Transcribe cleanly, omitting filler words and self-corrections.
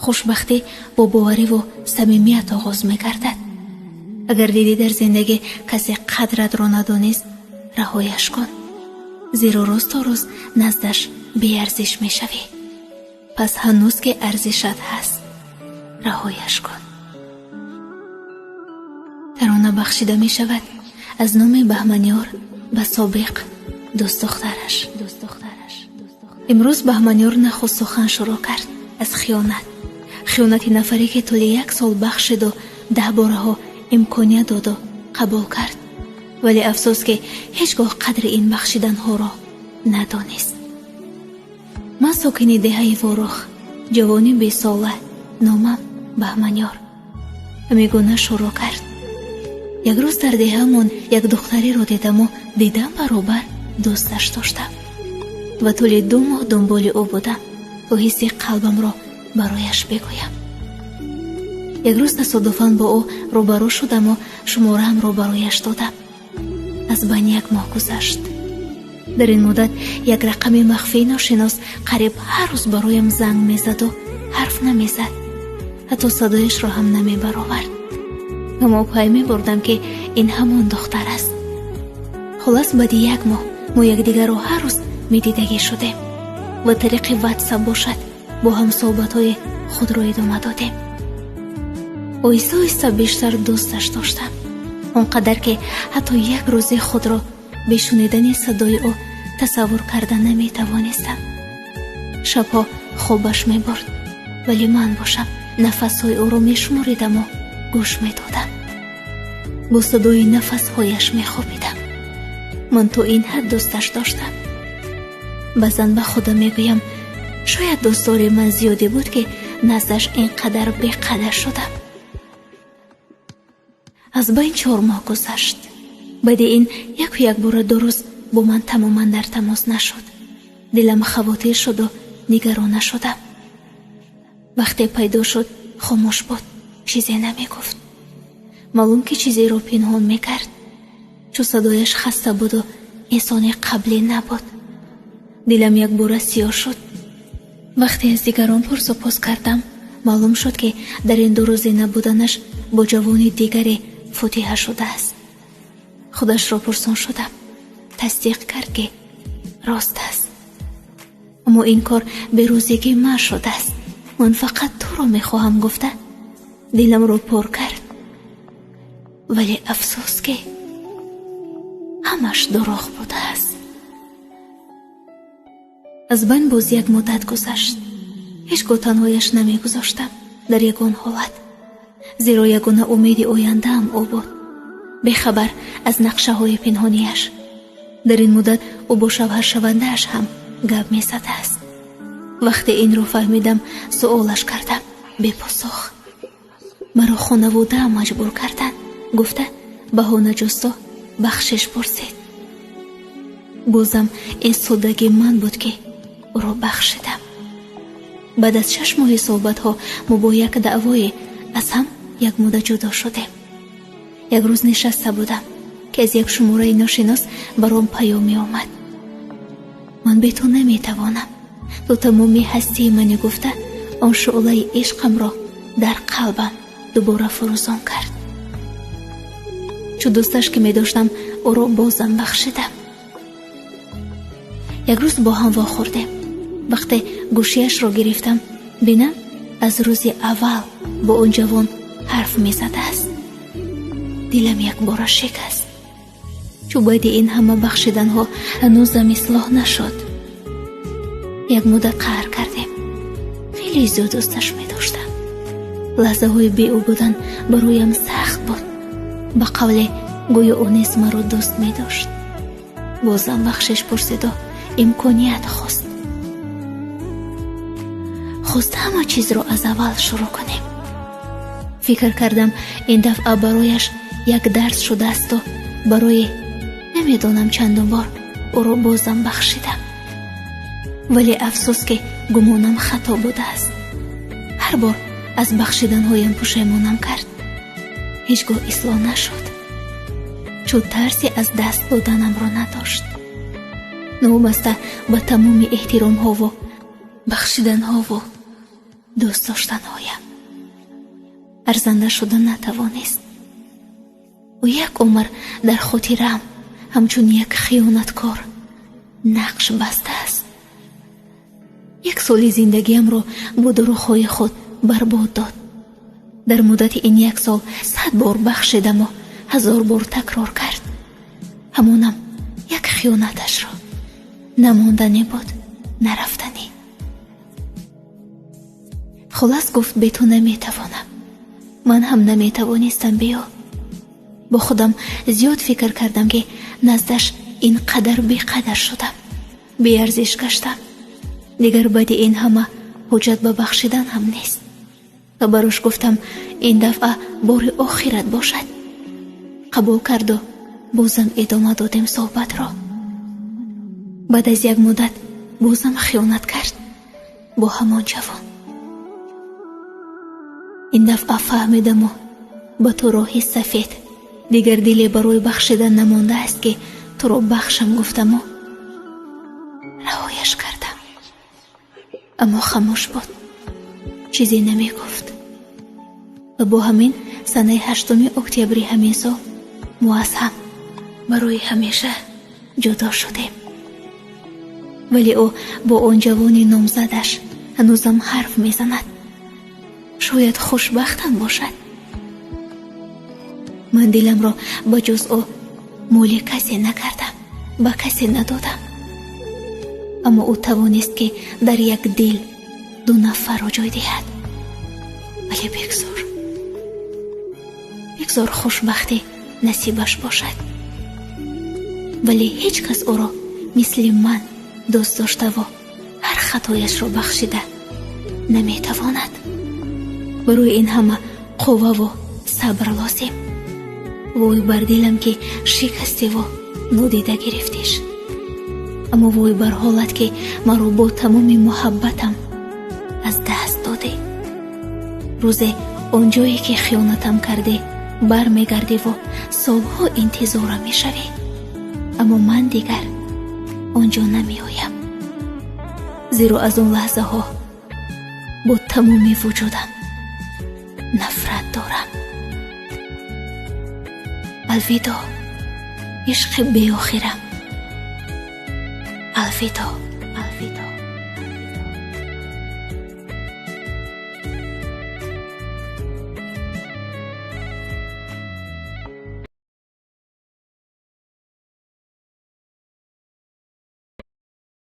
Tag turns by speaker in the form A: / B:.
A: خوشبختی با باوری و صمیمیت آغاز می‌گردد. اگر دیدی در زندگی کسی قدرت را ندانست، رهایش کن، زیرا روز تا روز نزدش بی ارزش می‌شوی. پس هنوز که ارزشت هست، رهایش کن. ترانه بخشیده می‌شود از نام بهمنیار به سابق دوست دخترش. امروز بهمنیار نخست سخن شروع کرد از خیانت نفری که طول 1 سال بخشید و 10 بارها امکانیت داد و قبول کرد، ولی افسوس که هیچگاه قدر این بخشیدن ها را ندانست. من ساکن دهه وارخ، جوانی 20 ساله، نامم بهمنیار. میگونه شروع کرد. یک روز در دهه‌مان یک دختری را دیدم و دیدم برابر دوستش داشتم و طول 2 ماه دنبال او بودم و حسی قلبم را برایش بگویم. یک روز تصادفاً با او روبرو شدم و شماره‌ام را برایش دادم. از بین 1 ماه گذشت. در این مدت یک رقم مخفی ناشناس قریب هر روز برایم زنگ میزد و حرف نمیزد، حتی صدایش را هم نمی برآورد. اما پی می بردم که این همان دختر است. خلاص بعد 1 ماه ما یکدیگر را هر روز می دیدگی شدیم و طریق واتساپ باشد با هم صحبت‌های خود را ادامه دادیم. آیسته بیشتر دوستش داشتم، آنقدر که حتی 1 روز خود را به شنیدن صدای او تصور کردن نمی توانستم. شبها خوابش می برد، ولی من باشم نفس‌های او را می شماریدم و گوش می دادم. با صدای نفس‌هایش می خوابیدم. من تو این حد دوستش داشتم. بعضن به خودم می گویم شاید دوستداری من زیادی بود که نزدش اینقدر بی‌قدر شدم. از بین 4 ماه گذشت. بعد این یک بار 2 روز با من تماما در تماس نشد. دلم خواطر شد و نگران شدم. وقتی پیدا شد خاموش بود، چیزی نمی گفت. معلوم که چیزی رو پنهان می کرد، چون صدایش خسته بود و انسان قبلی نبود. دلم 1 بار سیاه شد. وقتی از دیگران پرسپوس کردم، معلوم شد که در این 2 روز نبودنش با جوانی دیگری فاتحه شده است. خودش را پرسان شدم. تصدیق کرد که راست است. اما این کار به روزیگی من شده است. من فقط تو را میخواهم گفته دلم را پر کرد. ولی افسوس که همش دروغ بوده است. از بین باز 1 مدت گذشت. هیچگاه تنهایش نمیگذاشتم در یگان حالت، زیرا یگانه امید آینده‌ام او بود، بخبر از نقشه های پنهانیش. در این مدت او با شوهر شونده‌اش هم گپ می‌زده است. وقتی این رو فهمیدم سؤالش کردم، بی پاسخ. مرا خانواده مجبور کردن، گفته بهانه جست و بخشش پرسید. بازم این سادگی من بود که او را بخشیدم. بعد از 6 ماه صحبت ها ما با یک دعوای از هم 1 مدت جدا شدیم. یک روز نشسته بودم که از یک شماره ناشناس برام پیامی آمد. من به تو نمیتوانم، تو تمامی هستی منی گفته آن شعله عشقم را در قلبم دوباره فروزان کرد. چون دوستش که می داشتم او را بازم بخشیدم. یک روز با هم واخوردیم. وقتی گوشیش را گرفتم بینم از روز اول با اون جوان حرف می زده است. دلم 1 بار شکست. چون باید این همه بخشیدن ها هنوزم اصلاح نشد. 1 مدت قهر کردیم. خیلی زیاد دوستش می داشتم. لحظه های بی او بودن برایم سخت بود. با قول گویا او نیز مرا دوست می داشت. بازم بخشش پرسید و امکانیت خواست همه چیز را از اول شروع کنیم. فکر کردم این دفعه برایش 1 درس شده است و برای نمیدانم چندم بار او را بازم بخشیدم. ولی افسوس که گمانم خطا بوده است. هر بار از بخشیدن هایم پشیمانم کرد. هیچگاه اصلاح نشد، چون ترسی از دست دادنم را نداشت. نوبسته با تمام احترام ها و بخشیدن ها و دوست داشتنهایم. ارزنده شدن نتوانست. و یک عمر در خاطرم همچون یک خیانتکار نقش بسته است. 1 سال زندگیم را با دروغ‌های خود برباد داد. در مدت این 1 سال 100 بار بخشیدم و 1000 بار تکرار کرد. همونم یک خیانتش را، نماندنی بود، نرفتنی. خلاص گفت به تو نمیتوانم. من هم نمیتوانستم بیا. با خودم زیاد فکر کردم که نزدش اینقدر بیقدر شدم، بیارزش گشتم. دیگر بعد این همه حجت به بخشیدن هم نیست. و براش گفتم این دفعه بار آخرت باشد. قبول کرد و بازم ادامه دادیم صحبت را. بعد از 1 مدت بازم خیانت کرد با همان جوان. این دفعه فهمیدم و با تو راهی سفید دیگر دلی برای بخشیدن نمانده است که تو را بخشم گفتم و رهایش کردم. اما خاموش بود، چیزی نمی گفت. و با همین سنه 8 اکتبر همین سال ما از هم برای همیشه جدا شدیم. ولی او با آن جوان نامزدش هنوزم حرف می زند. شاید خوشبختم باشد. من دلم را با جز او مولی کسی نکردم، با کسی ندادم. اما او توانست که در یک دل 2 نفر را جای دهد. ولی بگذار خوشبختی نصیبش باشد. ولی هیچ کس او را مثل من دوست داشته و هر خطایش را بخشیده نمیتواند. برای این همه قوه و صبر لازم. وای بر دلم که شکستی و نادیده گرفتیش. اما وای بر حالت که مرا با تمام محبتم از دست داده. روز آنجایی که خیانتم کرده بر میگردی و سالها انتظارم میشوی. اما من دیگر آنجا نمی آیم. زیرا از اون لحظه ها با تمام وجودم نفرت دارم. الوداع عشق بی آخرم. الوداع.